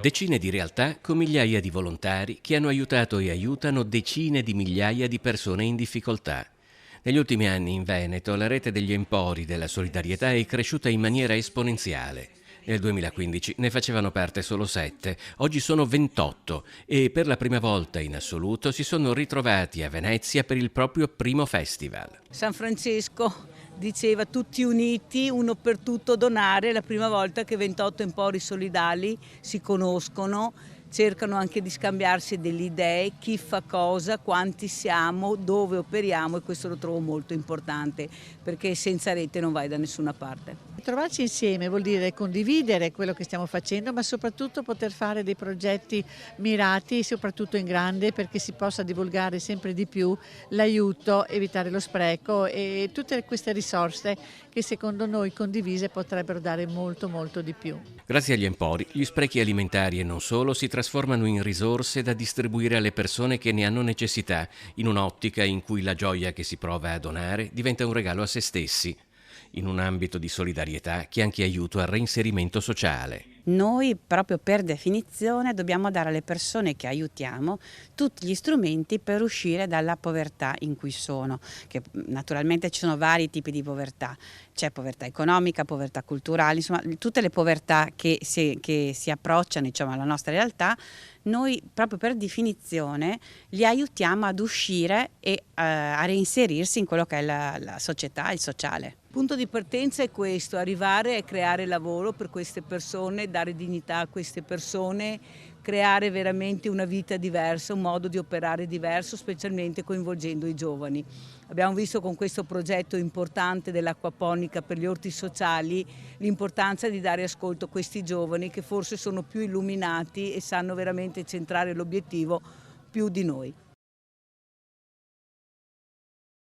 Decine di realtà con migliaia di volontari che hanno aiutato e aiutano decine di migliaia di persone in difficoltà. Negli ultimi anni in Veneto la rete degli empori della solidarietà è cresciuta in maniera esponenziale. Nel 2015 ne facevano parte solo 7, oggi sono 28 e per la prima volta in assoluto si sono ritrovati a Venezia per il proprio primo festival. San Francesco diceva tutti uniti, uno per tutto donare, è la prima volta che 28 empori solidali si conoscono, cercano anche di scambiarsi delle idee, chi fa cosa, quanti siamo, dove operiamo e questo lo trovo molto importante perché senza rete non vai da nessuna parte. Trovarci insieme vuol dire condividere quello che stiamo facendo, ma soprattutto poter fare dei progetti mirati, soprattutto in grande, perché si possa divulgare sempre di più l'aiuto, evitare lo spreco e tutte queste risorse che secondo noi condivise potrebbero dare molto molto di più. Grazie agli empori, gli sprechi alimentari e non solo si trasformano in risorse da distribuire alle persone che ne hanno necessità, in un'ottica in cui la gioia che si prova a donare diventa un regalo a se stessi, in un ambito di solidarietà che è anche aiuto al reinserimento sociale. Noi proprio per definizione dobbiamo dare alle persone che aiutiamo tutti gli strumenti per uscire dalla povertà in cui sono, che naturalmente ci sono vari tipi di povertà, c'è povertà economica, povertà culturale, insomma tutte le povertà che si approcciano, diciamo, alla nostra realtà. Noi proprio per definizione li aiutiamo ad uscire e a reinserirsi in quello che è la società, il sociale. Il punto di partenza è questo, arrivare e creare lavoro per queste persone, dare dignità a queste persone, creare veramente una vita diversa, un modo di operare diverso, specialmente coinvolgendo i giovani. Abbiamo visto con questo progetto importante dell'acquaponica per gli orti sociali l'importanza di dare ascolto a questi giovani che forse sono più illuminati e sanno veramente centrare l'obiettivo più di noi.